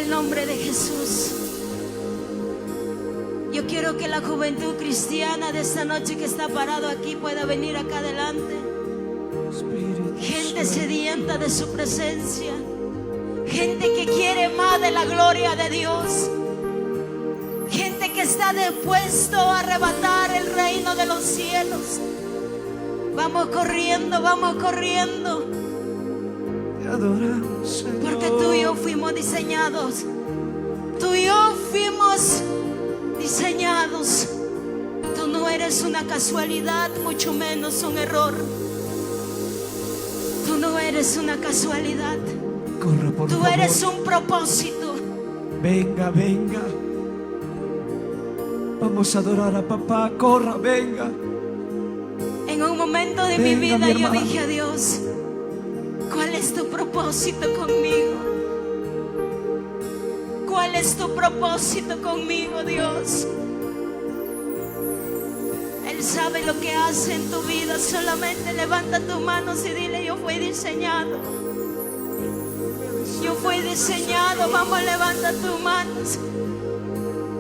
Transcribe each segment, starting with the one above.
el nombre de Jesús. Yo quiero que la juventud cristiana de esta noche que está parado aquí pueda venir acá adelante. Gente sedienta de su presencia, gente que quiere más de la gloria de Dios, gente que está dispuesto a arrebatar el reino de los cielos. Vamos corriendo, vamos corriendo. Te adoramos, Señor. Porque tú y yo fuimos diseñados. Tú y yo fuimos diseñados. Tú no eres una casualidad, mucho menos un error. Tú no eres una casualidad. Corra, por Tú favor. eres un propósito. Venga, venga. Vamos a adorar a papá. Corra, venga. En un momento de mi Venga, vida mi yo hermana. dije a Dios, ¿cuál es tu propósito conmigo? ¿Cuál es tu propósito conmigo, Dios? Él sabe lo que hace en tu vida. Solamente levanta tus manos y dile: yo fui diseñado. Yo fui diseñado. Vamos, levanta tus manos.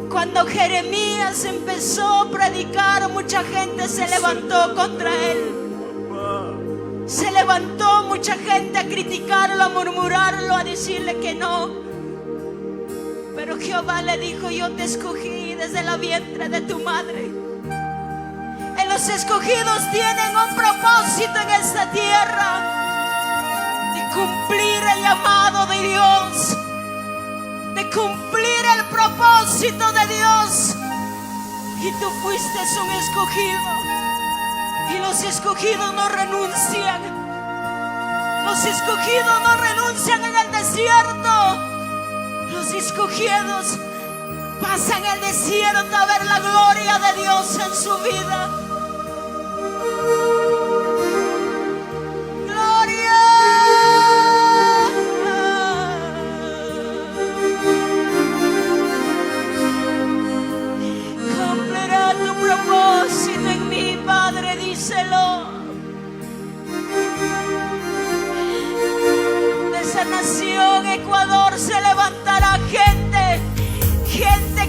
Cuando Jeremías empezó a predicar, mucha gente se levantó contra él. Se levantó mucha gente a criticarlo, a murmurarlo, a decirle que no. Pero Jehová le dijo: yo te escogí desde la vientre de tu madre. En los escogidos tienen un propósito en esta tierra, de cumplir el llamado de Dios, de cumplir el propósito de Dios. Y tú fuiste un escogido. Y los escogidos no renuncian. Los escogidos no renuncian en el desierto. Los escogidos pasan el desierto a ver la gloria de Dios en su vida. Propósito en mí, Padre, díselo. De esa nación, Ecuador, se levantará gente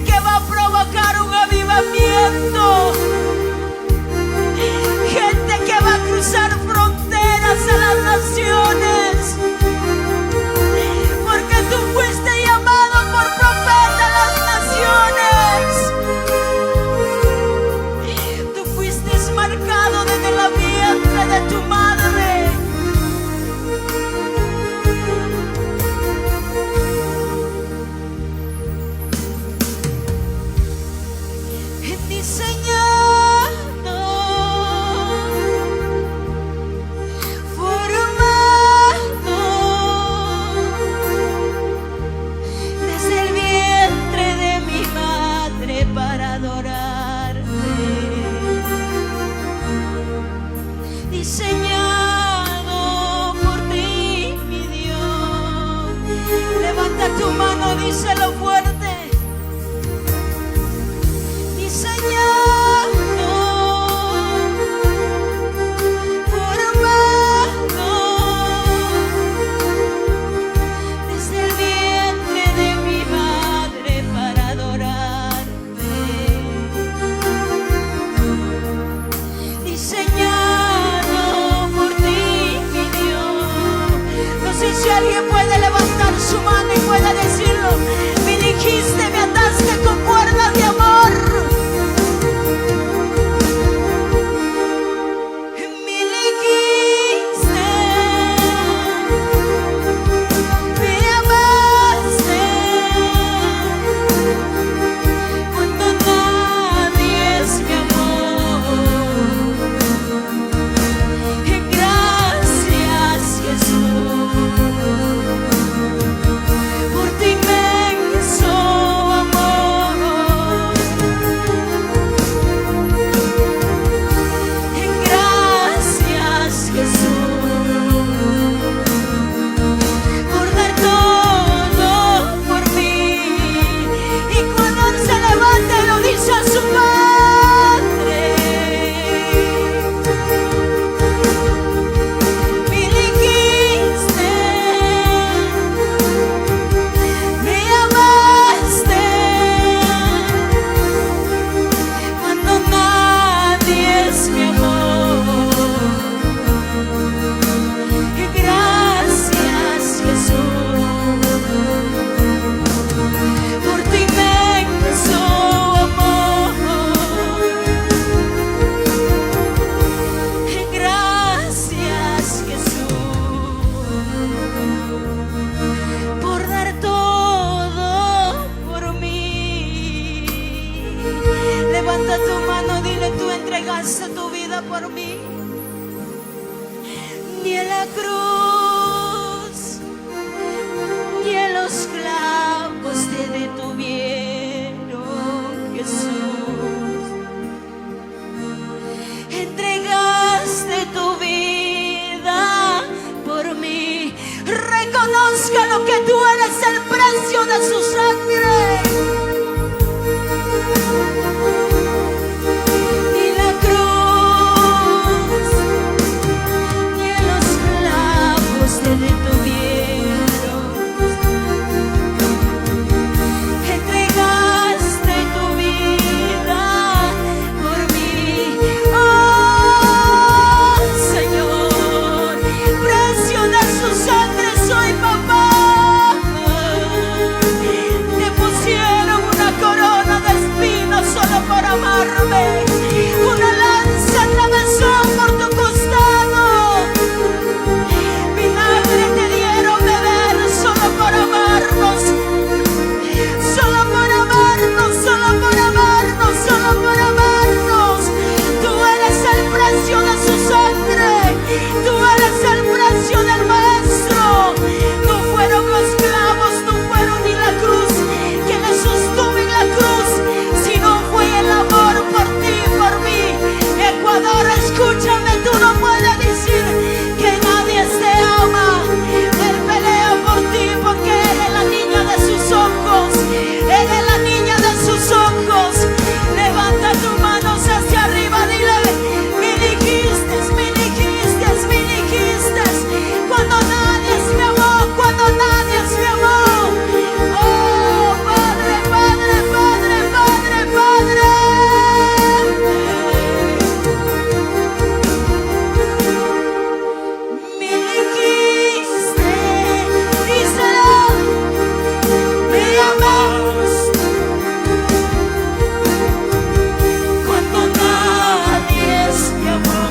que va a provocar un avivamiento, gente que va a cruzar fronteras a las naciones, porque tú fuiste llamado por profeta a las naciones. Marcado desde la vientre de tu madre. Diseñado, formado desde el vientre de mi madre para adorarte. Diseñado por ti, mi Dios. Levanta tu mano, díselo fuerte. Diseñado, formado desde el vientre de mi madre para adorarte. Diseñado. Si alguien puede levantar su mano y puede decirlo: me dijiste Levanta tu mano, dile: tú entregaste tu vida por mí. Ni en la cruz, ni en los clavos te detuvieron, Jesús. Entregaste tu vida por mí. Reconozca lo que tú eres, el precio de su sangre. Ni la cruz, ni en los clavos te detuvieron. Entregaste tu vida por mí. Oh, Señor, precio de su sangre soy, papá. Te pusieron una corona de espinas solo por amarme, una lanza atravesó por tu costado, vinagre te dieron beber solo por amarnos, solo por amarnos, solo por amarnos, solo por amarnos. Tú eres el precio de su sangre, tú eres el precio del maestro. No fueron los clavos, no fueron ni la cruz que le sostuvo en la cruz, sino fue el amor por ti, por mí. Ecuador, escúchame, tú no puedes decir que nadie te ama. Él pelea por ti porque eres la niña de sus ojos, eres la niña de sus ojos. Levanta tus manos hacia arriba, dile: me elegiste, me elegiste, me elegiste. Cuando nadie me amó, cuando nadie me amó. Oh, Padre, Padre, Padre, Padre, Padre. Me elegiste, díselo, me amaste. Cuando nadie me amó.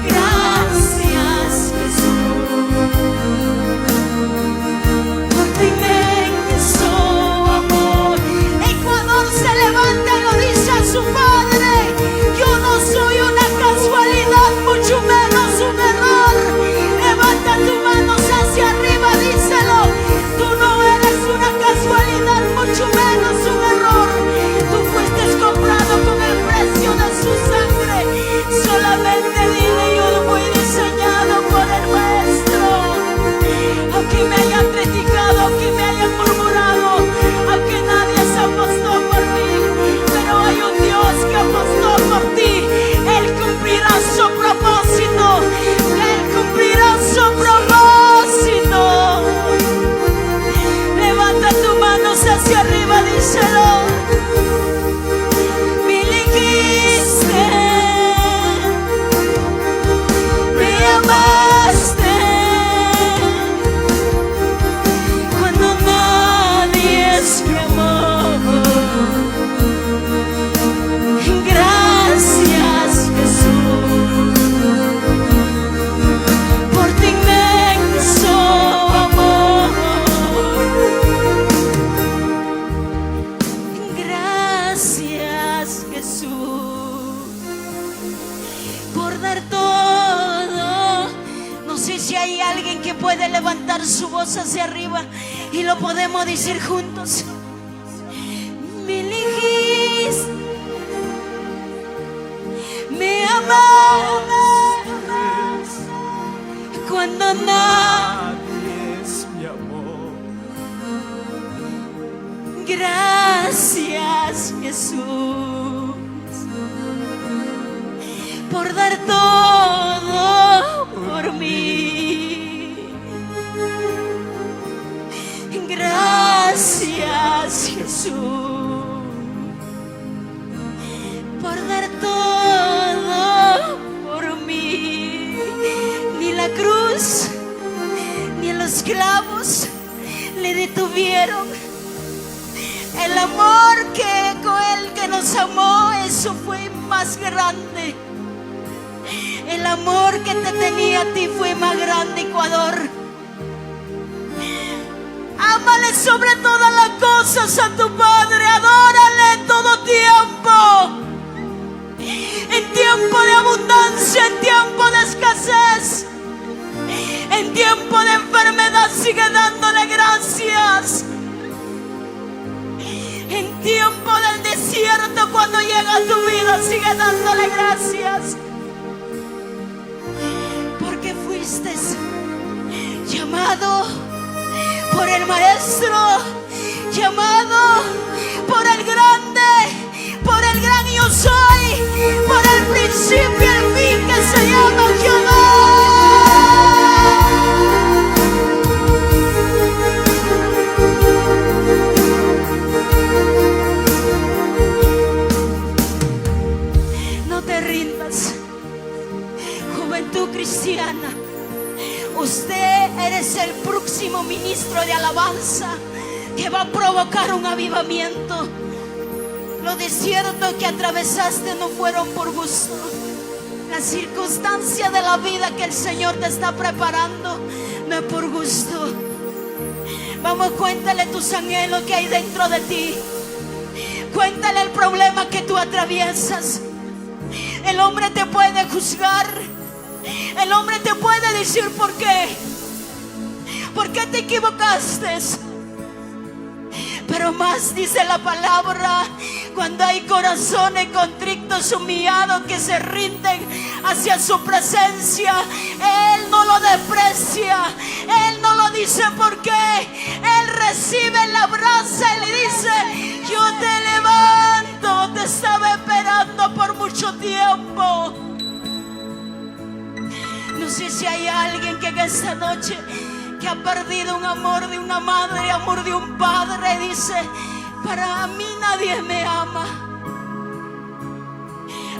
Gracias, Jesús, por tu inmenso amor. Ecuador se levanta y lo dice a su padre: yo no soy una casualidad, mucho menos un error. Levanta tus manos hacia arriba, díselo: tú no eres una casualidad, mucho menos un error. Tú fuiste comprado con el precio de su sangre. Solamente dile: yo fui diseñado por el maestro. Aunque me hayan criticado, aunque me hayan murmurado, aunque nadie se apostó por mí, pero hay un Dios que apostó por ti. Él cumplirá su propósito, Él cumplirá su propósito. Levanta tus manos hacia arriba, díselo: me elegiste, me amaste. Cuando nadie me amó. Gracias, Jesús, por tu inmenso amor. Gracias, Jesús, por dar todo. No sé si hay alguien que puede levantar su voz hacia arriba y lo podemos decir juntos: me elegiste, me amabas cuando Nadie me amó. Gracias, Jesús, por dar todo por mí. Gracias, Jesús, por dar todo por mí. Ni la cruz ni los clavos le detuvieron. El amor que con el que nos amó, eso fue más grande. El amor que te tenía a ti fue más grande, Ecuador. Ámale sobre todas las cosas a tu Padre. Adórale en todo tiempo. En tiempo de abundancia, en tiempo de escasez, en tiempo de enfermedad, sigue dándole gracias. En tiempo del desierto, cuando llega a tu vida, sigue dándole gracias. Porque fuiste llamado por el Maestro, llamado por el grande, por el gran yo soy, por el principio y el fin, que se llama Jehová. No te rindas, juventud cristiana. Usted eres el próximo ministro de alabanza que va a provocar un avivamiento. Los desiertos que atravesaste no fueron por gusto. Las circunstancias de la vida que el Señor te está preparando no es por gusto. Vamos, cuéntale tus anhelos que hay dentro de ti. Cuéntale el problema que tú atraviesas. El hombre te puede juzgar. El hombre te puede decir por qué. ¿Por qué te equivocaste? Pero más dice la palabra, cuando hay corazones contritos, humillados, que se rinden hacia su presencia, Él no lo desprecia. Él no lo dice por qué. Él recibe, la abraza y le dice: yo te levanto, te estaba esperando por mucho tiempo. No sé si hay alguien que en esta noche que ha perdido un amor de una madre, amor de un padre, dice: para mí nadie me ama.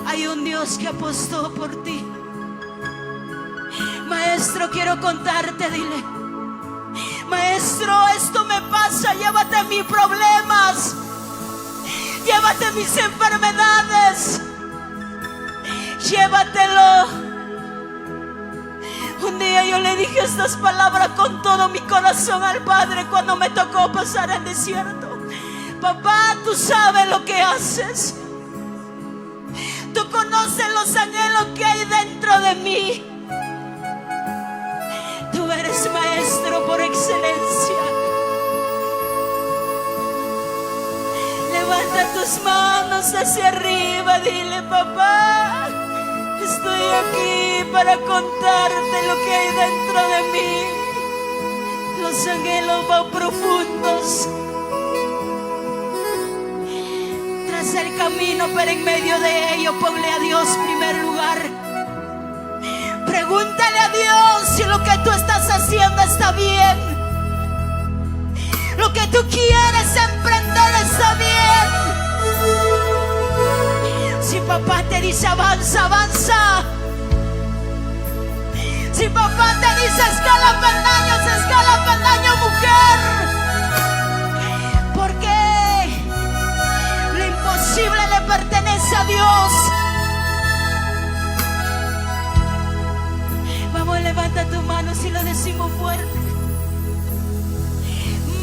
Hay un Dios que apostó por ti. Maestro, quiero contarte, dile: maestro, esto me pasa, llévate mis problemas, llévate mis enfermedades, llévatelo. Un día yo le dije estas palabras con todo mi corazón al Padre cuando me tocó pasar el desierto: papá, tú sabes lo que haces. Tú conoces los anhelos que hay dentro de mí. Tú eres maestro por excelencia. Levanta tus manos hacia arriba, dile: papá, estoy aquí para contarte lo que hay dentro de mí. Los anhelos más profundos. Tras el camino, pero en medio de ello, ponle a Dios primer lugar. Pregúntale a Dios si lo que tú estás haciendo está bien. Lo que tú quieres emprender está bien. Si papá te dice avanza, avanza. Si papá te dice escala peldaños, escala peldaño, mujer. Porque lo imposible le pertenece a Dios. Vamos, levanta tu mano si lo decimos fuerte.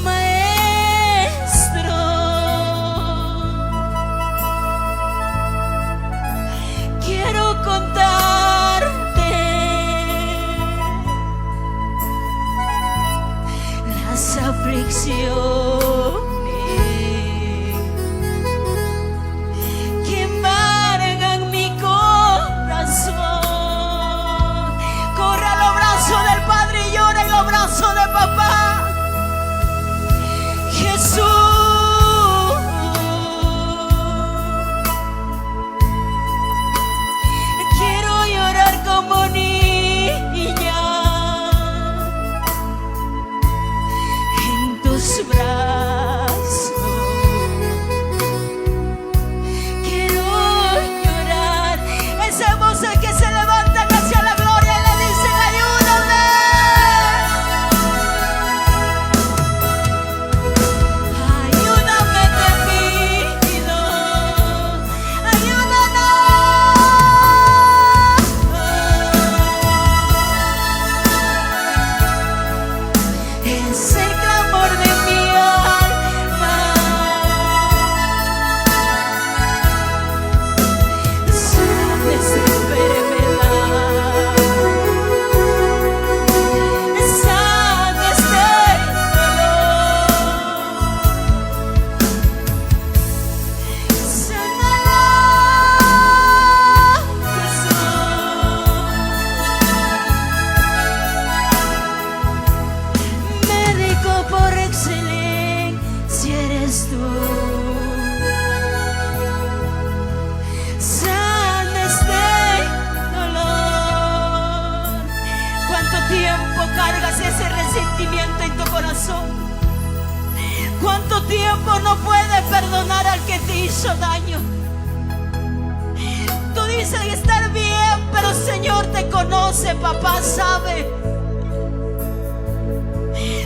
Maestro, quiero contarte las aflicciones que embargan mi corazón. Corre a los brazos del Padre y llora en los brazos de papá. Jesús, quiero llorar como niña en tus brazos. Quiero llorar. Esas voces que se levantan hacia la gloria y le dicen: ayúdame. Ayúdame, te pido. Ayúdanos. Es el clamor de mi tú. Sana este dolor. ¿Cuánto tiempo cargas ese resentimiento en tu corazón? ¿Cuánto tiempo no puedes perdonar al que te hizo daño? Tú dices estar bien, pero el Señor te conoce, papá sabe.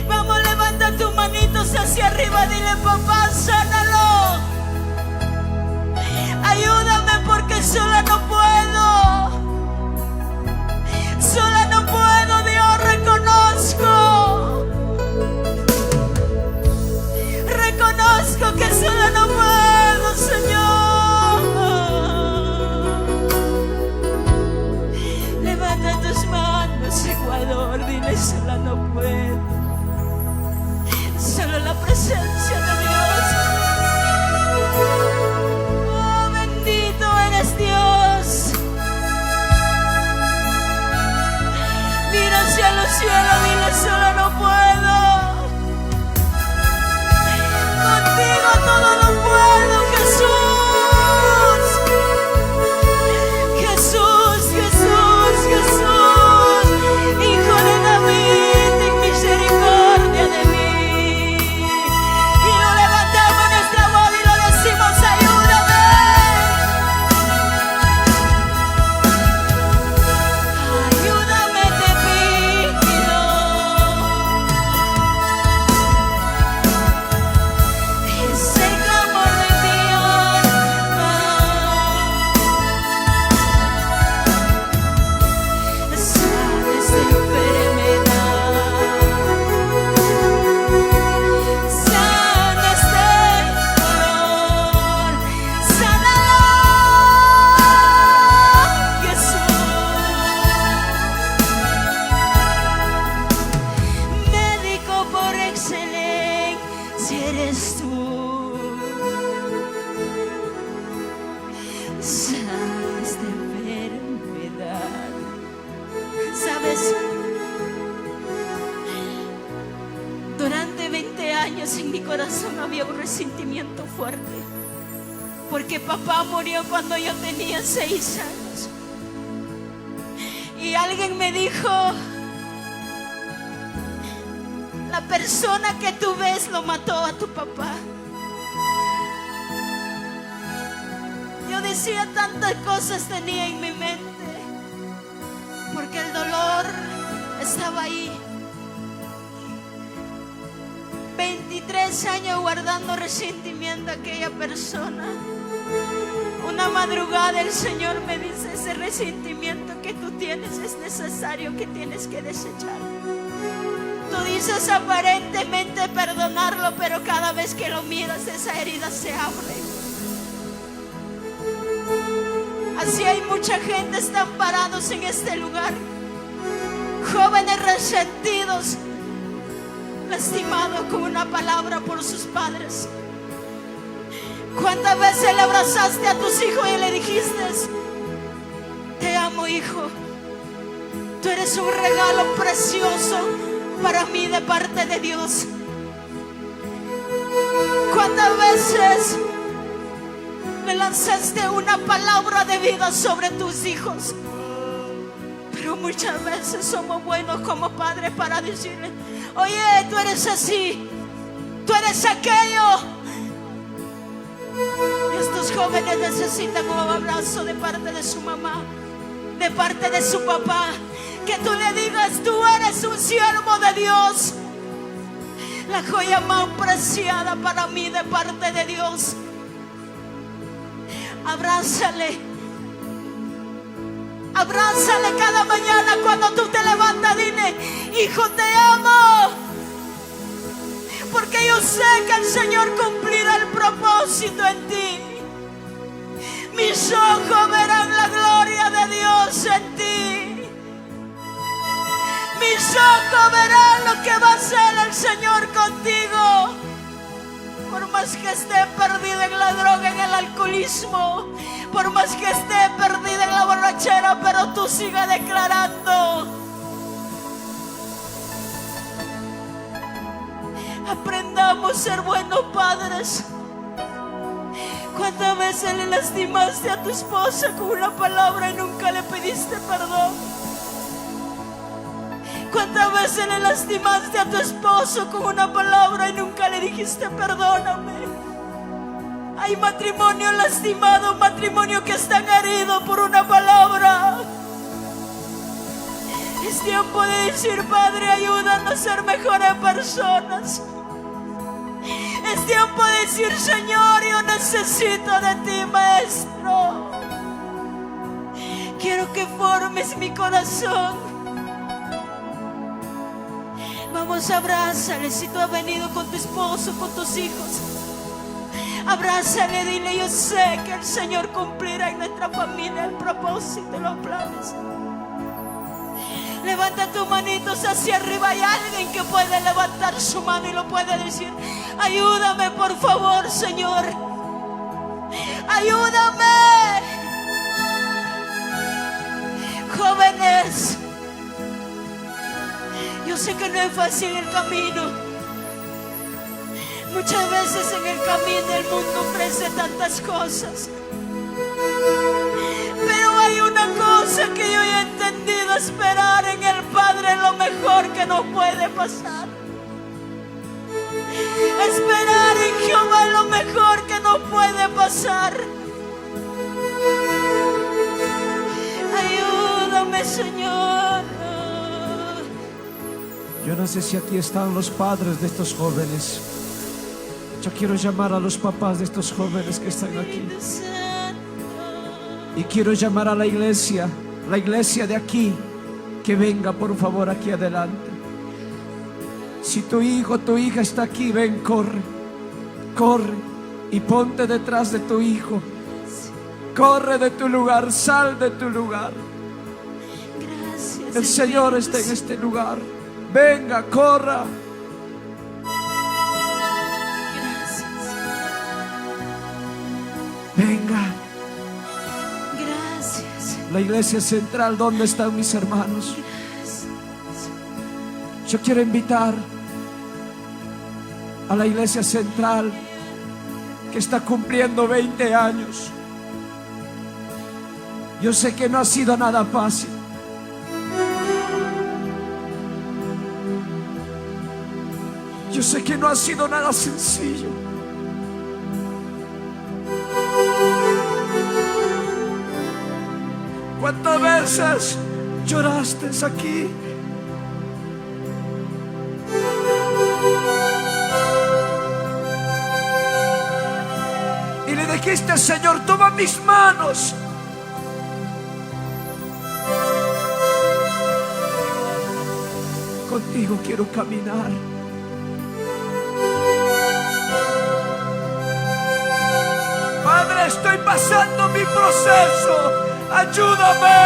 Vamos, levanta tus manitos hacia arriba, dile: papá, sánalo. Ayúdame porque sola no puedo. Sola no puedo, Dios, reconozco. Reconozco que sola no puedo, Señor. Levanta tus manos, Ecuador, dile: sola no puedo. Solo la presencia de Dios. Oh, bendito eres Dios. Mira hacia los cielos, dile: sola no puedo. Contigo todo lo puedo, Jesús. Jesús, Jesús, Jesús, Hijo de David, ten misericordia de mí. Y lo levantamos nuestra voz y lo decimos: ayúdame. Ayúdame, te pido. Es el clamor de mi alma. Sana esta enfermedad. Sana este dolor. Sánalo, Jesús. Médico por excelencia eres tú. Sana esta enfermedad. ¿Sabes? Durante 20 años en mi corazón había un resentimiento fuerte, porque papá murió cuando yo tenía 6 años. Y alguien me dijo: la persona que tú ves lo mató a tu papá. Yo decía tantas cosas, tenía en mi mente, porque el dolor estaba ahí. 23 años guardando resentimiento a aquella persona. Una madrugada el Señor me dice: ese resentimiento que tú tienes es necesario que tienes que desechar. Tú dices aparentemente perdonarlo, pero cada vez que lo miras esa herida se abre. Así hay mucha gente, están parados en este lugar, jóvenes resentidos, lastimados con una palabra por sus padres. ¿Cuántas veces le abrazaste a tus hijos y le dijiste: te amo, hijo, tú eres un regalo precioso para mí de parte de Dios? ¿Cuántas veces le lanzaste una palabra de vida sobre tus hijos? Pero muchas veces somos buenos como padres para decirle: oye, tú eres así, tú eres aquello. Y estos jóvenes necesitan un abrazo de parte de su mamá, de parte de su papá. Que tú le digas: tú eres un siervo de Dios, la joya más preciada para mí de parte de Dios. Abrázale. Abrázale cada mañana cuando tú te levantas. Dile: hijo, te amo, porque yo sé que el Señor cumplirá el propósito en ti. Mis ojos verán la gloria de Dios en ti. Mis ojos verán lo que va a hacer el Señor contigo. Por más que esté perdido en la droga, en el alcoholismo, por más que esté perdido en la borrachera, pero tú sigas declarando. Aprendamos a ser buenos padres. ¿Cuántas veces le lastimaste a tu esposa con una palabra y nunca le pediste perdón? ¿Cuántas veces le lastimaste a tu esposo con una palabra y nunca le dijiste perdóname? Hay matrimonio lastimado, matrimonio que están heridos por una palabra. Es tiempo de decir: Padre, ayúdanos a ser mejores personas. Es tiempo de decir: Señor, yo necesito de ti, Maestro. Quiero que formes mi corazón. Vamos, abrázale. Si tú has venido con tu esposo, con tus hijos, abrázale, dile: yo sé que el Señor cumplirá en nuestra familia el propósito y los planes. Levanta tus manitos hacia arriba. Hay alguien que puede levantar su mano y lo puede decir: ayúdame, por favor, Señor. Ayúdame. Jóvenes, yo sé que no es fácil el camino. Muchas veces en el camino el mundo ofrece tantas cosas. Pero hay una cosa que yo he entendido: esperar en el Padre es lo mejor que nos puede pasar. Esperar en Jehová es lo mejor que nos puede pasar. Ayúdame, Señor. Yo no sé si aquí están los padres de estos jóvenes. Yo quiero llamar a los papás de estos jóvenes que están aquí. Y quiero llamar a la iglesia de aquí, que venga por favor aquí adelante. Si tu hijo, tu hija está aquí, ven, corre, corre y ponte detrás de tu hijo. Corre de tu lugar, sal de tu lugar. Gracias. El Señor está en este lugar. Venga, corra. Gracias. Venga. Gracias. La iglesia central, ¿dónde están mis hermanos? Gracias. Yo quiero invitar a la iglesia central, que está cumpliendo 20 años. Yo sé que no ha sido nada fácil. Yo sé que no ha sido nada sencillo. ¿Cuántas veces lloraste aquí? Y le dijiste: Señor, toma mis manos. Contigo quiero caminar. Padre, estoy pasando mi proceso. Ayúdame.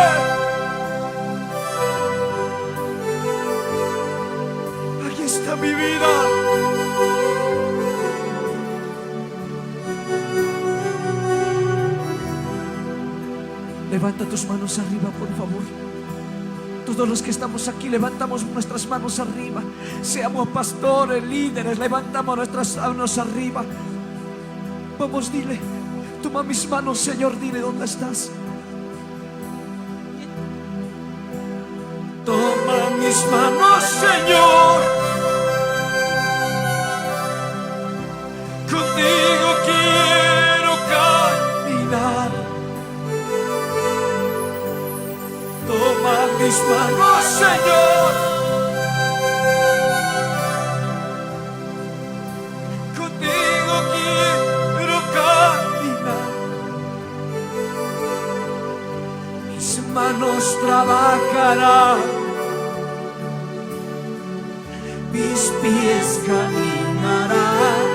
Aquí está mi vida. Levanta tus manos arriba, por favor. Todos los que estamos aquí levantamos nuestras manos arriba. Seamos pastores, líderes, levantamos nuestras manos arriba. Vamos, dile: toma mis manos, Señor. Dile: ¿dónde estás? Toma mis manos, Señor. Contigo quiero caminar. Toma mis manos, Señor. Contigo quiero caminar. Mis manos trabajarán, mis pies caminarán,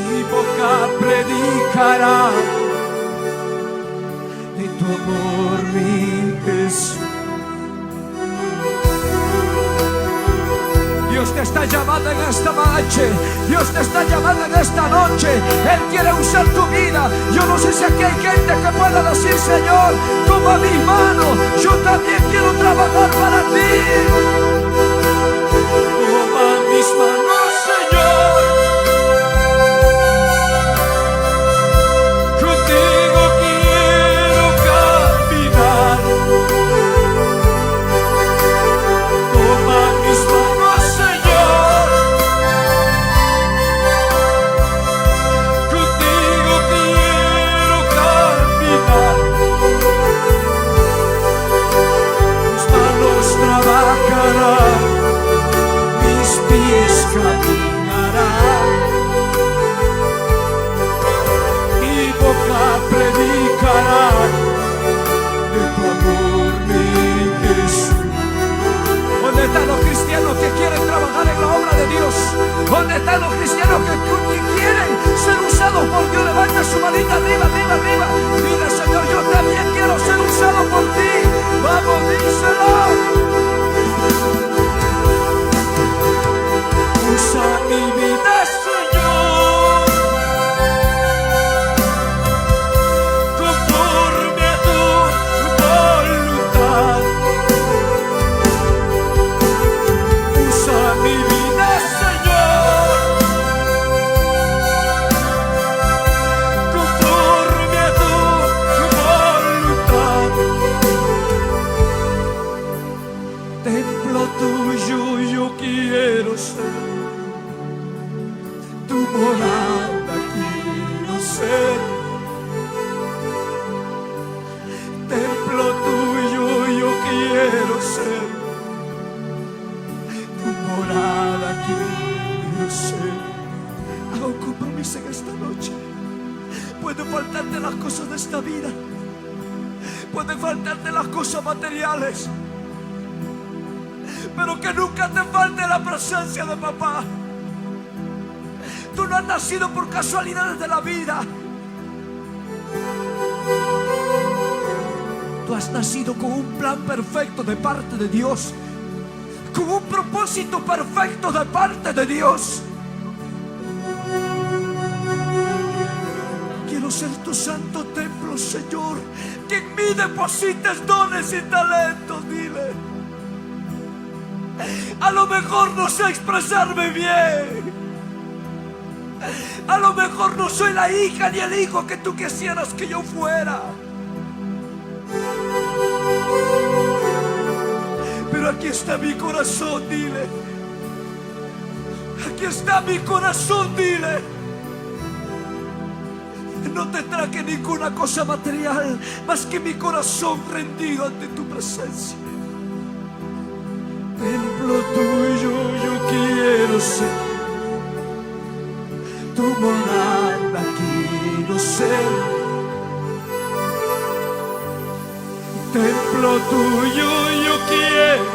mi boca predicará de tu amor, mi Jesús. Dios te está llamando en esta noche. Dios te está llamando en esta noche. Él quiere usar tu vida. Yo no sé si aquí hay gente que pueda decir: Señor, toma mi mano. Yo también quiero trabajar para ti. Toma mis manos, Señor. ¿Dónde están los cristianos que quieren ser usados por Dios? Levanta su manita arriba, arriba, arriba. Dile, Señor, yo también quiero ser usado por ti. Vamos, díselo. Usa mi vida, Señor, conforme a tu voluntad. Usa mi vida, Señor, conforme a tu voluntad. Templo tuyo yo quiero ser, tu morada quiero ser. Templo tuyo yo quiero ser, tu morada quiero ser. Haga un compromiso en esta noche. Pueden faltarte las cosas de esta vida, pueden faltarte las cosas materiales, pero que nunca te falte la presencia de papá. Tú no has nacido por casualidades de la vida. Tú has nacido con un plan perfecto de parte de Dios, con un propósito perfecto de parte de Dios. Quiero ser tu santo templo, Señor, que en mí deposites dones y talentos. Dile, a lo mejor no sé expresarme bien, a lo mejor no soy la hija ni el hijo que tú quisieras que yo fuera, pero aquí está mi corazón. Dile, aquí está mi corazón. Dile, no te traje ninguna cosa material más que mi corazón rendido ante tu presencia. Templo tuyo yo quiero ser, tu morada quiero ser. Templo tuyo yo quiero,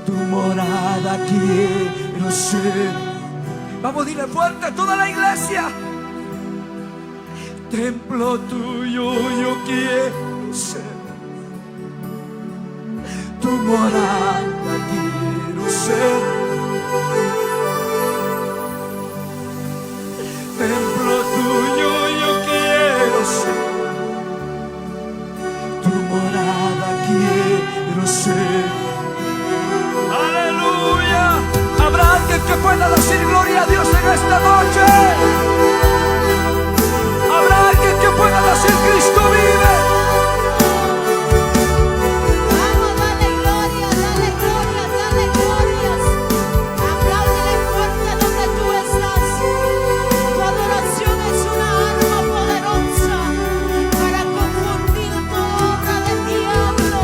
tu morada quiero ser. Vamos, dile fuerte a toda la iglesia. Templo tuyo yo quiero ser, tu morada quiero ser. Templo tuyo yo quiero ser, tu morada quiero ser. Aleluya. ¿Habrá alguien que pueda decir gloria a Dios en esta noche? ¿Habrá alguien que pueda decir Cristo vive? Vamos, dale gloria, dale gloria, dale glorias. Apláudele fuerte donde tú estás. Tu adoración es una arma poderosa para confundir toda obra del diablo.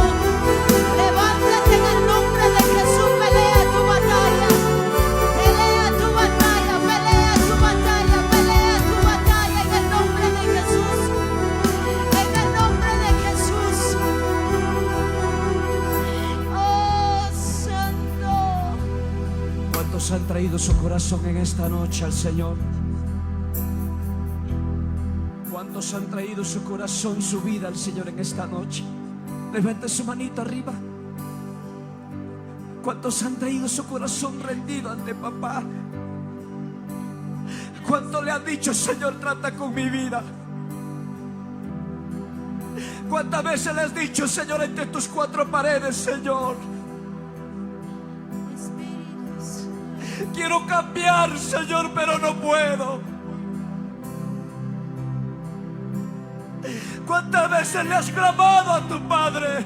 Levántate en el nombre de Jesús, pelea tu batalla. Pelea tu batalla, pelea tu batalla, pelea tu batalla en el nombre de Jesús. En el nombre de Jesús. Oh, Santo. ¿Cuántos han traído su corazón en esta noche al Señor? ¿Cuántos han traído su corazón, su vida al Señor en esta noche? Levante su manito arriba. ¿Cuántos han traído su corazón rendido ante papá? ¿Cuánto le han dicho, Señor, trata con mi vida? ¿Cuántas veces le has dicho, Señor, entre tus cuatro paredes, Señor, Espíritus. quiero cambiar, Señor, pero no puedo? ¿Cuántas veces le has clamado a tu padre?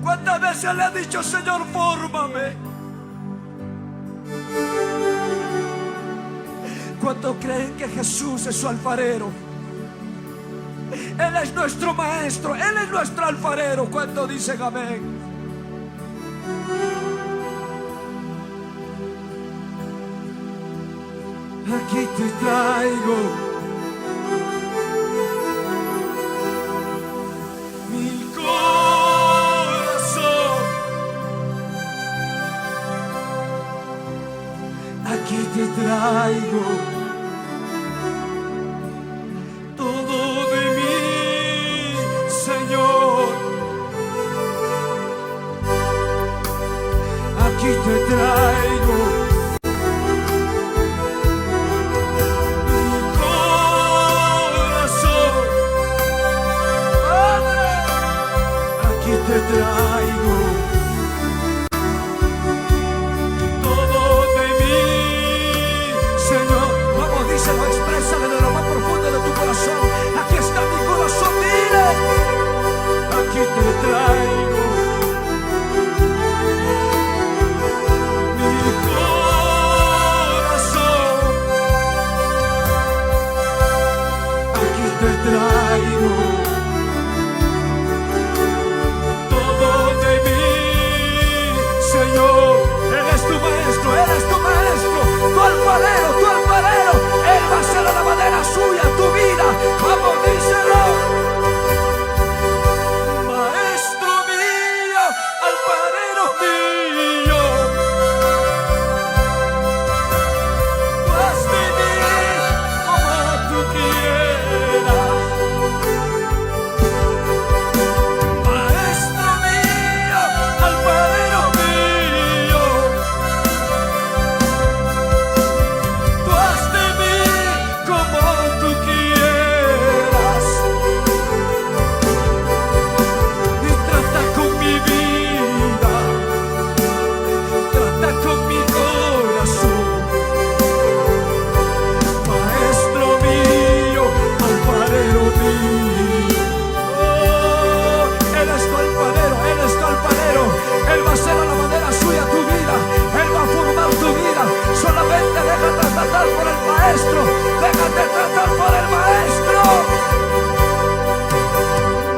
¿Cuántas veces le has dicho, Señor, fórmame? ¿Cuántos creen que Jesús es su alfarero? Él es nuestro maestro, Él es nuestro alfarero. ¿Cuántos dicen amén? Aquí te traigo mi corazón. traigo todo de mí, Señor. Aquí te traigo mi corazón, Padre. Aquí te traigo todo de mí, Señor. Vamos, díselo, exprésale de lo más profundo de tu corazón. Aquí está mi corazón, dile. Aquí te traigo mi corazón. Aquí te traigo todo de mí, Señor. Él es tu maestro, Él es tu maestro, tu alfarero, Él va a hacer la manera suya tu vida. Vamos, díselo. Maestro mío, alfarero mío, tú haz de mí como tú quieras. Maestro mío, alfarero mío, tú haz de mí como tú quieras. Y trata con mi vida, trata con mi corazón. Maestro mío, alfarero mío. Oh, Él es tu alfarero, Él es tu alfarero. Él va a hacer a la manera suya tu vida, Él va a formar tu vida. Solamente déjate tratar por el maestro, déjate tratar por el maestro.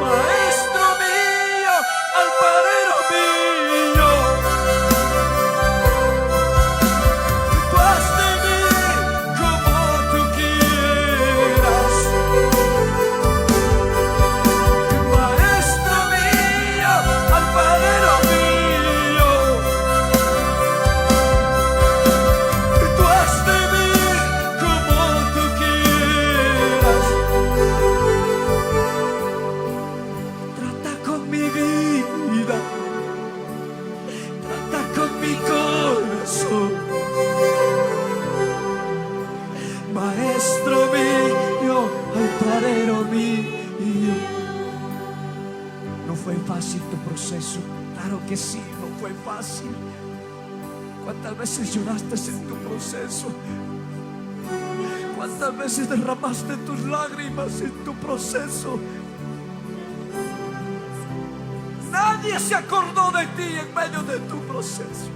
Maestro mío, alfarero mío, tú haz de mí como tú quieras. Maestro mío, alfarero mío, tú haz de mí como tú quieras. Trata con mi vida, trata con mi corazón. Maestro mío, alfarero mío. No fue fácil tu proceso, claro que sí, no fue fácil. ¿Cuántas veces lloraste en tu proceso? ¿Cuántas veces derramaste tus lágrimas en tu proceso? Nadie se acordó de ti en medio de tu proceso.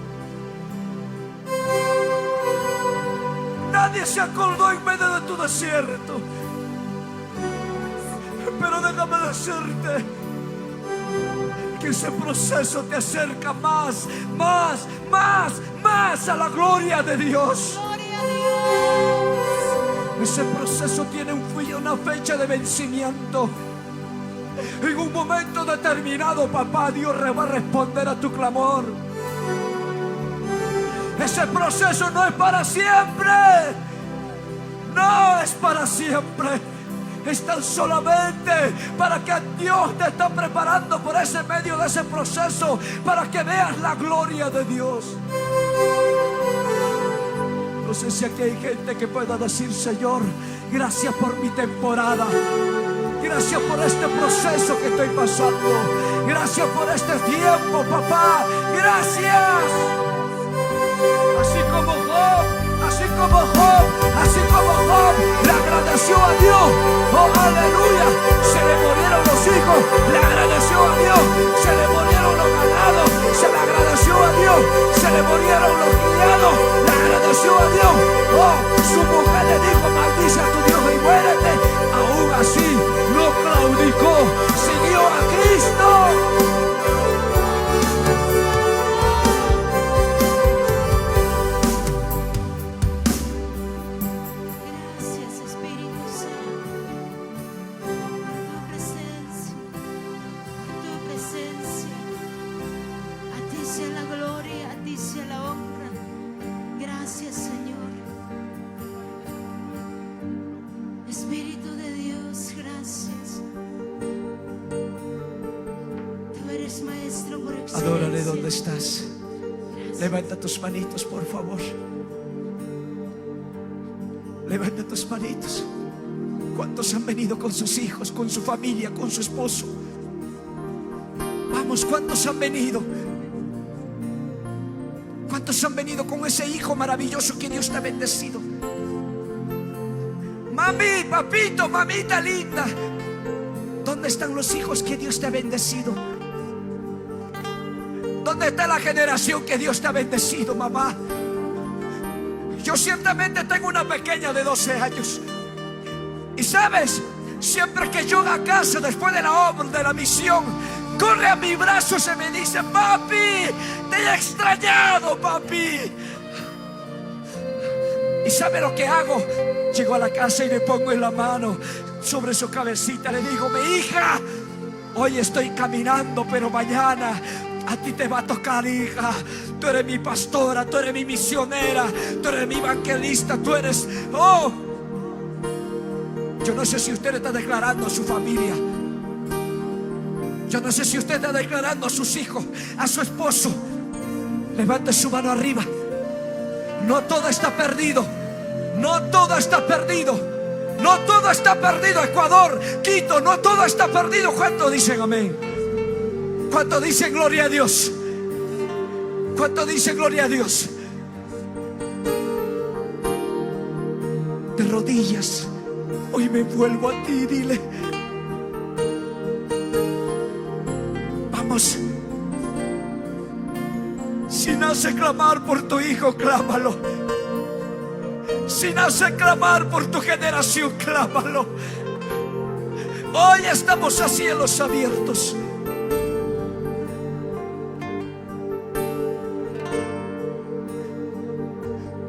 Nadie se acordó en medio de tu desierto. Pero déjame decirte que ese proceso te acerca más a la gloria de Dios. Gloria a Dios. Ese proceso tiene una fecha de vencimiento. En un momento determinado, papá, Dios va a responder a tu clamor. Ese proceso no es para siempre. No es para siempre. Es tan solamente para que Dios te está preparando por ese medio de ese proceso, para que veas la gloria de Dios. No sé si aquí hay gente que pueda decir: Señor, gracias por mi temporada. Gracias por este proceso que estoy pasando. Gracias por este tiempo, papá. Gracias. Así como Job, le agradeció a Dios. Oh, aleluya. Se le murieron los hijos, le agradeció a Dios. Se le murieron los ganados, se le agradeció a Dios. Se le murieron los criados, le agradeció a Dios. Oh, su mujer le dijo: maldice a tu Dios y muérete. Aún así no claudicó, siguió a Cristo. Maestro, por excelencia. Adórale donde estás. Gracias. Levanta tus manitos, por favor. Levanta tus manitos. ¿Cuántos han venido con sus hijos, con su familia, con su esposo? Vamos, ¿cuántos han venido? ¿Cuántos han venido con ese hijo maravilloso que Dios te ha bendecido? Mami, papito, mamita linda, ¿dónde están los hijos que Dios te ha bendecido? ¿Dónde está la generación que Dios te ha bendecido, mamá? Yo ciertamente tengo una pequeña de 12 años. Y sabes, siempre que yo a casa después de la obra, de la misión, corre a mi brazo y me dice: papi, te he extrañado, papi. ¿Y sabe lo que hago? Llego a la casa y le pongo en la mano sobre su cabecita. Le digo: mi hija, hoy estoy caminando, pero mañana a ti te va a tocar, hija. Tú eres mi pastora, tú eres mi misionera, tú eres mi evangelista, tú eres... Oh, yo no sé si usted está declarando a su familia. Yo no sé si usted está declarando a sus hijos, a su esposo. Levante su mano arriba. No todo está perdido. No todo está perdido. No todo está perdido, Ecuador, Quito. No todo está perdido. ¿Cuántos dicen amén? ¿Cuántos dicen gloria a Dios? ¿Cuántos dicen gloria a Dios? De rodillas, hoy me vuelvo a ti, dile. Vamos. Si nace clamar por tu hijo, clámalo. Si nace clamar por tu generación, clámalo. Hoy estamos a cielos abiertos.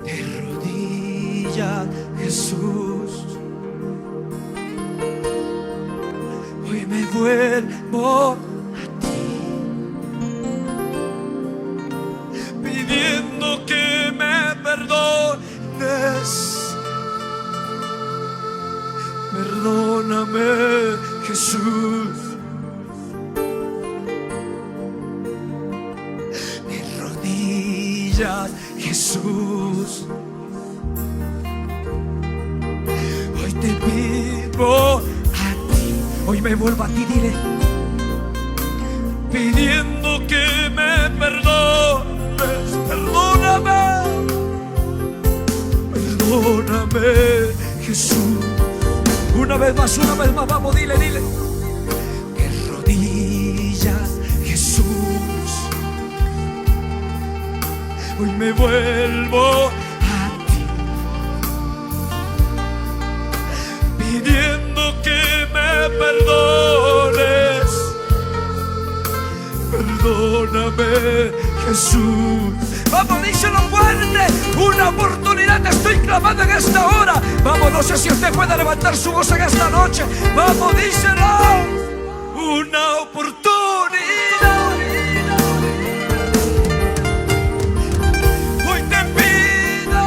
De rodillas, Jesús, hoy me vuelvo a ti, pidiendo que me perdones. Perdóname, Jesús. De rodillas, Jesús, hoy te pido a ti. Hoy me vuelvo a ti, dile. Pidiendo que me perdones. Perdóname. Perdóname, Jesús. Una vez más, vamos, dile, dile. De rodillas, Jesús, hoy me vuelvo a ti, pidiendo que me perdones. Perdóname, Jesús. Vamos, díselo fuerte. Una oportunidad te estoy clamando en esta hora. Vamos, no sé si usted puede levantar su voz en esta noche. Vamos, díselo. Una oportunidad. Hoy te pido.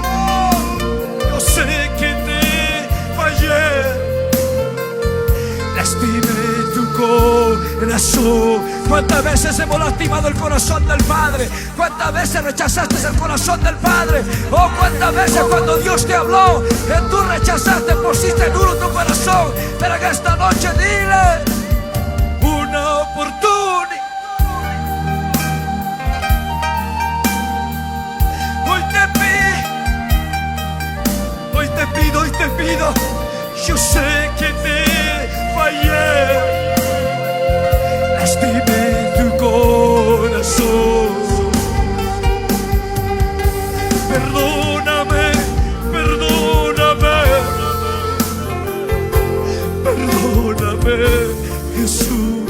Oh, yo sé que te fallé. Lastimé tu corazón. ¿Cuántas veces hemos lastimado el corazón del Padre? ¿Cuántas veces rechazaste el corazón del Padre? Oh, ¿cuántas veces cuando Dios te habló, tú rechazaste, pusiste duro tu corazón? Pero en esta noche dile: una oportunidad. Hoy te pido. Yo sé que te fallé. Lastimé tu corazón. Perdóname, perdóname, perdóname, Jesús.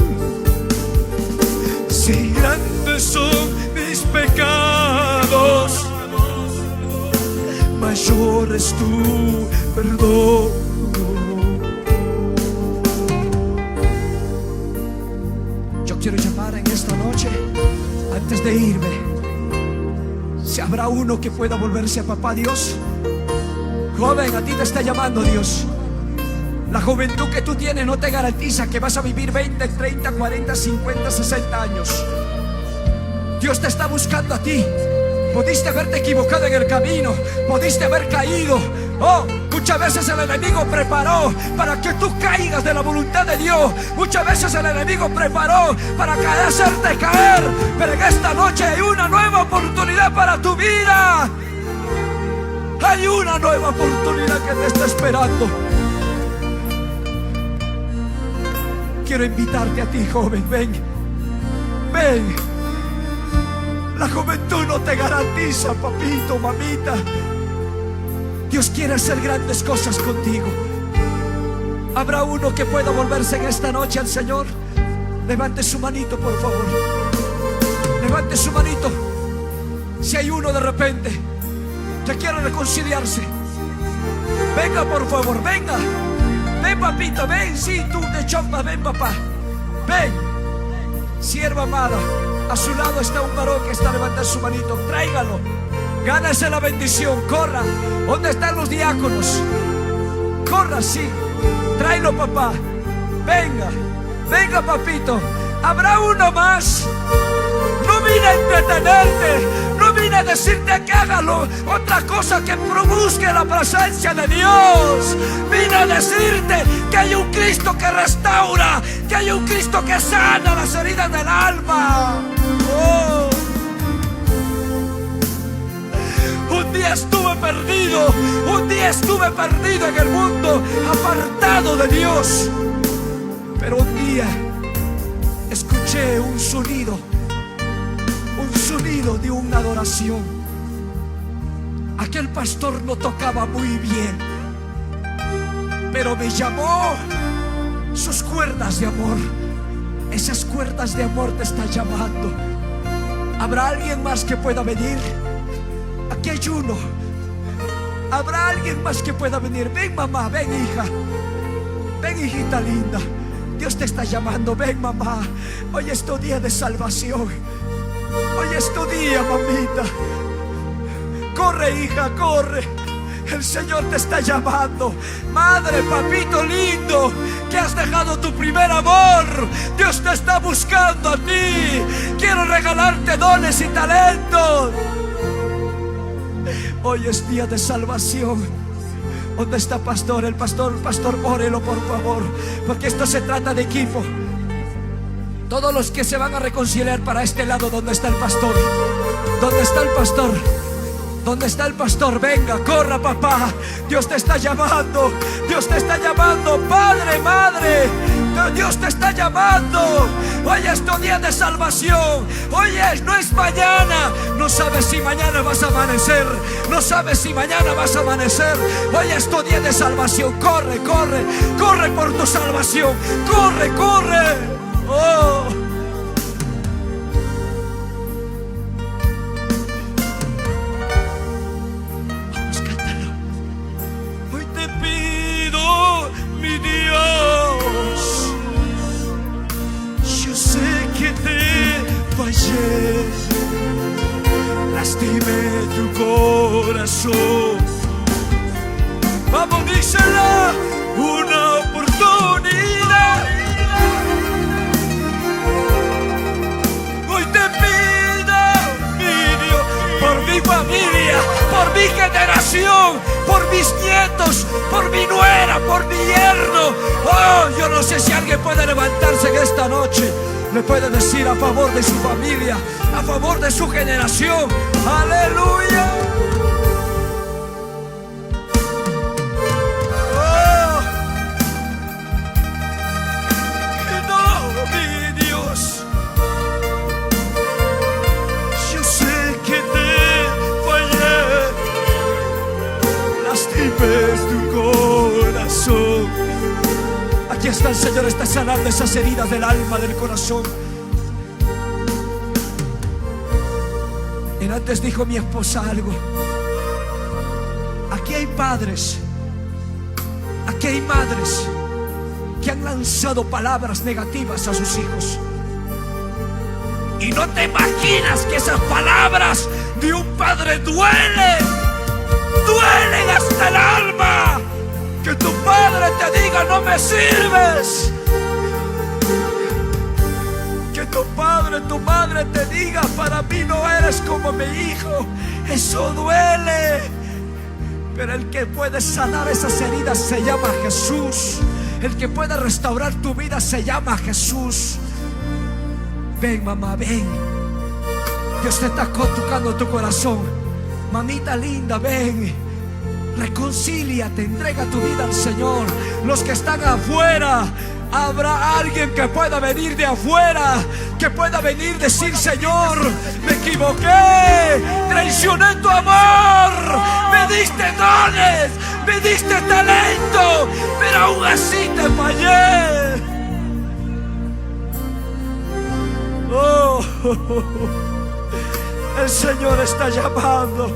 Si grandes son mis pecados, mayor es tu perdón. Quiero llamar en esta noche, antes de irme, si habrá uno que pueda volverse a papá Dios. Joven, a ti te está llamando Dios. La juventud que tú tienes no te garantiza que vas a vivir 20, 30, 40, 50, 60 años. Dios te está buscando a ti. Pudiste haberte equivocado en el camino, pudiste haber caído. Oh, muchas veces el enemigo preparó para que tú caigas de la voluntad de Dios. Muchas veces el enemigo preparó para hacerte caer. Pero en esta noche hay una nueva oportunidad para tu vida. Hay una nueva oportunidad que te está esperando. Quiero invitarte a ti, joven, ven. Ven. La juventud no te garantiza, papito, mamita. Dios quiere hacer grandes cosas contigo. ¿Habrá uno que pueda volverse en esta noche al Señor? Levante su manito, por favor. Levante su manito. Si hay uno de repente que quiere reconciliarse, venga, por favor, venga. Ven, papito, ven. Sí, tú de chomba, ven, papá. Ven, sierva amada. A su lado está un varón que está levantando su manito. Tráigalo. Gánese la bendición. Corra. ¿Dónde están los diáconos? Corra, sí. Tráelo, papá. Venga. Venga, papito. ¿Habrá uno más? No vine a entretenerte. No vine a decirte que hágalo. Otra cosa que busque la presencia de Dios. Vine a decirte que hay un Cristo que restaura, que hay un Cristo que sana las heridas del alma. Oh. Un día estuve perdido. Un día estuve perdido en el mundo, apartado de Dios. Pero un día escuché un sonido de una adoración. Aquel pastor no tocaba muy bien, pero me llamó sus cuerdas de amor. Esas cuerdas de amor te están llamando. ¿Habrá alguien más que pueda venir? Aquí hay uno. ¿Habrá alguien más que pueda venir? Ven, mamá, ven, hija. Ven, hijita linda. Dios te está llamando. Ven, mamá. Hoy es tu día de salvación. Hoy es tu día, mamita. Corre, hija, corre. El Señor te está llamando. Madre, papito lindo, que has dejado tu primer amor, Dios te está buscando a ti. Quiero regalarte dones y talentos. Hoy es día de salvación. ¿Dónde está pastor? El pastor, órelo por favor, porque esto se trata de equipo. Todos los que se van a reconciliar para este lado, ¿dónde está el pastor? ¿Dónde está el pastor? ¿Dónde está el pastor? Venga, corra, papá. Dios te está llamando. Dios te está llamando. Padre, madre, Dios te está llamando. Hoy es tu día de salvación. Hoy no es mañana. No sabes si mañana vas a amanecer. No sabes si mañana vas a amanecer. Hoy es tu día de salvación. Corre, corre, corre por tu salvación. Corre, corre. Oh. Vamos, cántalo. Hoy te pido, mi Dios. Yo sé que te fallé, lastimé tu corazón. Vamos, dísela, una oportunidad. Por mi familia, por mi generación, por mis nietos, por mi nuera, por mi yerno. Oh, yo no sé si alguien puede levantarse en esta noche. Le puede decir a favor de su familia, a favor de su generación. Aleluya. Oh. No, mi Dios. Yo sé que te lastimé tu corazón. Aquí está el Señor, está sanando esas heridas del alma, del corazón. Y antes dijo mi esposa algo. Aquí hay padres, aquí hay madres que han lanzado palabras negativas a sus hijos. Y no te imaginas que esas palabras de un padre duelen hasta el alma. Que tu padre te diga: no me sirves. Que tu padre, tu madre te diga: para mí no eres como mi hijo. Eso duele. Pero el que puede sanar esas heridas se llama Jesús. El que puede restaurar tu vida se llama Jesús. Ven, mamá, ven. Dios te está tocando tu corazón. Mamita linda, ven. Reconcíliate, entrega tu vida al Señor. Los que están afuera, habrá alguien que pueda venir de afuera, que pueda venir y decir: Señor, me equivoqué, traicioné tu amor, me diste dones, me diste talento, pero aún así te fallé. Oh, el Señor está llamando.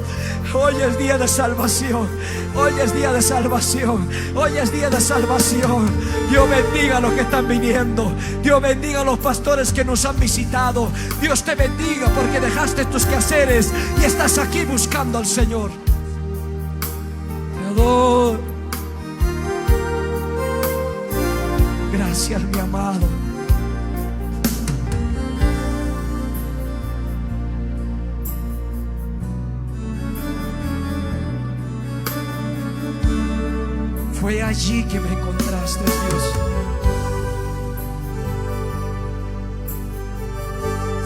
Hoy es día de salvación. Hoy es día de salvación. Hoy es día de salvación. Dios bendiga a los que están viniendo. Dios bendiga a los pastores que nos han visitado. Dios te bendiga porque dejaste tus quehaceres y estás aquí buscando al Señor. Te adoro. Gracias, mi amado. Fue allí que me encontraste, Dios.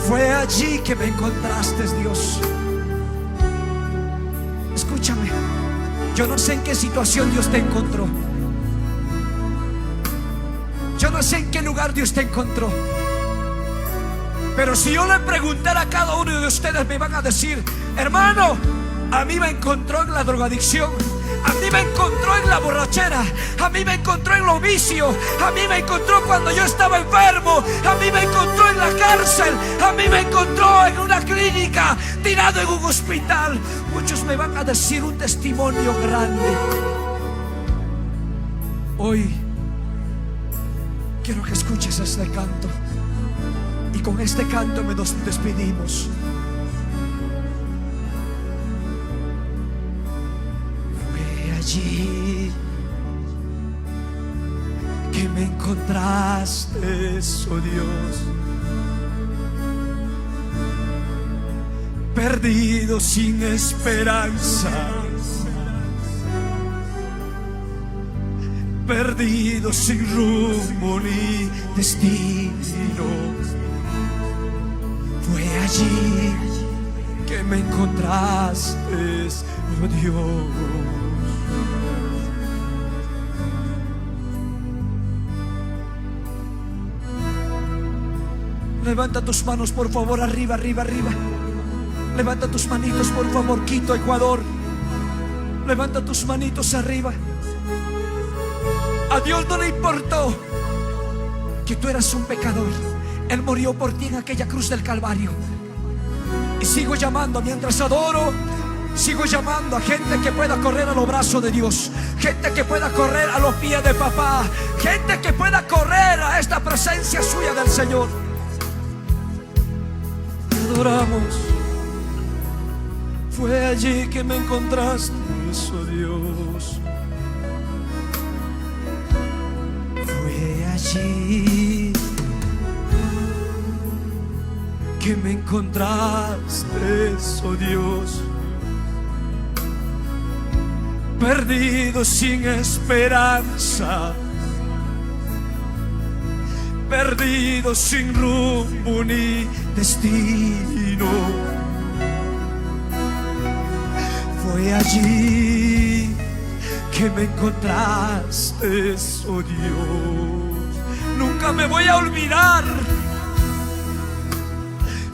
Fue allí que me encontraste, Dios. Escúchame. Yo no sé en qué situación Dios te encontró. Yo no sé en qué lugar Dios te encontró. Pero si yo le preguntara a cada uno de ustedes, me van a decir: hermano, a mí me encontró en la drogadicción. A mí me encontró en la borrachera. A mí me encontró en los vicios. A mí me encontró cuando yo estaba enfermo. A mí me encontró en la cárcel. A mí me encontró en una clínica, tirado en un hospital. Muchos me van a decir un testimonio grande. Hoy quiero que escuches este canto. Y con este canto nos despedimos. Allí que me encontraste, oh Dios, perdido sin esperanza, perdido sin rumbo ni destino. Fue allí que me encontraste, oh Dios. Levanta tus manos, por favor, arriba, arriba, arriba. Levanta tus manitos, por favor, Quito, Ecuador. Levanta tus manitos arriba. A Dios no le importó que tú eras un pecador. Él murió por ti en aquella cruz del Calvario. Y sigo llamando mientras adoro. Sigo llamando a gente que pueda correr a los brazos de Dios. Gente que pueda correr a los pies de papá. Gente que pueda correr a esta presencia suya del Señor. Adoramos. Fue allí que me encontraste, oh Dios. Fue allí que me encontraste, oh Dios. Perdido sin esperanza, perdido sin rumbo ni destino. Fue allí que me encontraste, oh Dios. Nunca me voy a olvidar.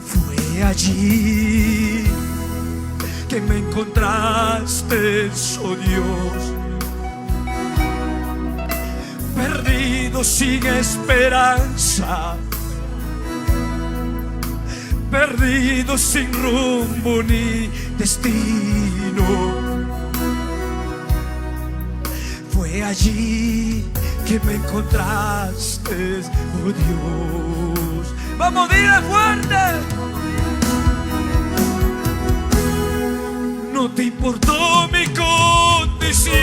Fue allí que me encontraste, oh Dios. Perdido sin esperanza, perdido sin rumbo ni destino. Fue allí que me encontraste, oh Dios. Vamos, dile fuerte. No te importó mi condición,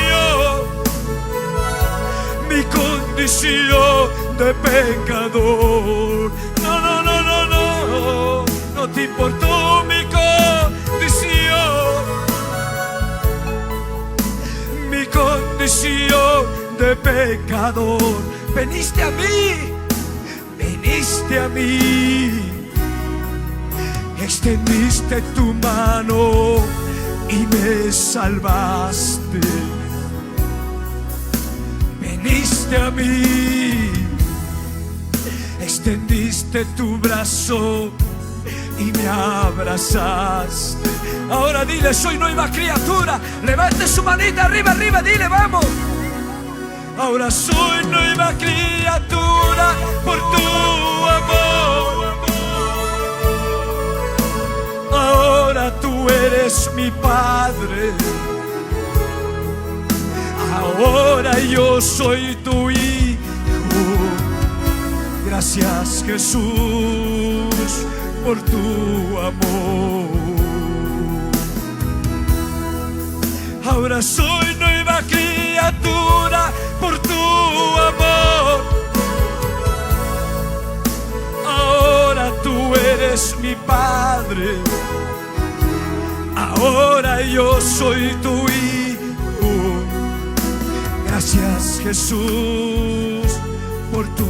mi condición de pecador. No, no, no, no, no, no te importó mi condición, mi condición de pecador. Veniste a mí, veniste a mí, extendiste tu mano y me salvaste. Veniste a mí, extendiste tu brazo y me abrazaste. Ahora dile, soy nueva criatura. Levante su manita arriba, arriba, dile, vamos. Ahora soy nueva criatura por tu amor. Ahora tú eres mi Padre. Ahora yo soy tu hijo. Gracias, Jesús, por tu amor. Ahora soy nueva criatura por tu amor. Ahora tú eres mi Padre. Ahora yo soy tu hijo. Gracias, Jesús, por tu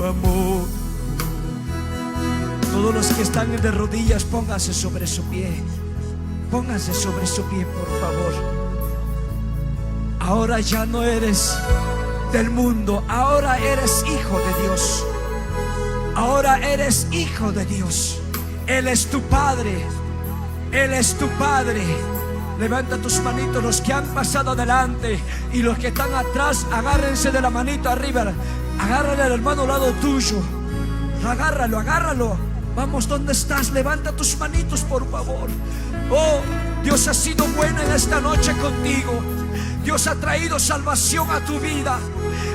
amor. Todos los que están de rodillas, pónganse sobre su pie. Pónganse sobre su pie, por favor. Ahora ya no eres del mundo, ahora eres hijo de Dios. Ahora eres hijo de Dios. Él es tu Padre. Él es tu Padre. Levanta tus manitos, los que han pasado adelante y los que están atrás, agárrense de la manito arriba. Agárrale al hermano al lado tuyo. Agárralo, agárralo. Vamos, ¿dónde estás? Levanta tus manitos, por favor. Oh, Dios ha sido bueno en esta noche contigo. Dios ha traído salvación a tu vida.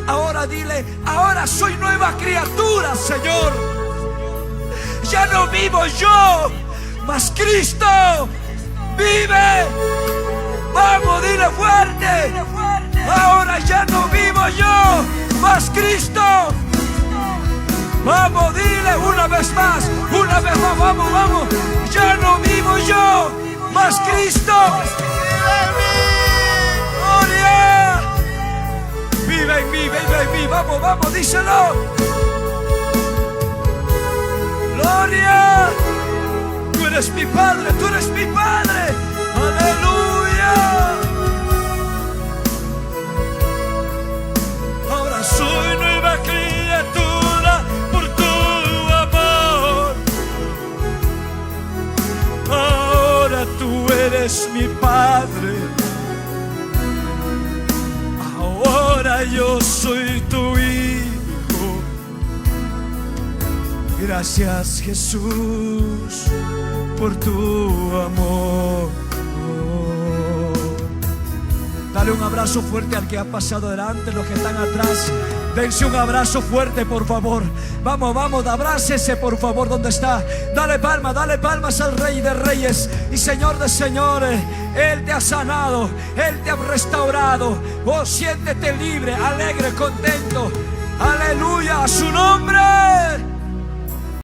Ahora dile, ahora soy nueva criatura, Señor. Ya no vivo yo, mas Cristo vive. Vamos, dile fuerte. Ahora ya no vivo yo, mas Cristo. Vamos, dile una vez más, una vez más, vamos, vamos. Ya no vivo yo, mas Cristo vive en mí. Gloria. Vive en mí, vive en mí. Vamos, vamos, díselo. Gloria. Tú eres mi Padre, tú eres mi Padre. Aleluya. Ahora soy nueva criatura por tu amor. Ahora tú eres mi Padre. Ahora yo soy tu hijo. Gracias, Jesús, por tu amor. Dale un abrazo fuerte al que ha pasado adelante, los que están atrás. Dense un abrazo fuerte, por favor. Vamos, vamos, abrácese, por favor, donde está. Dale palmas al Rey de Reyes y Señor de Señores. Él te ha sanado, Él te ha restaurado. Oh, siéntete libre, alegre, contento. Aleluya, a su nombre.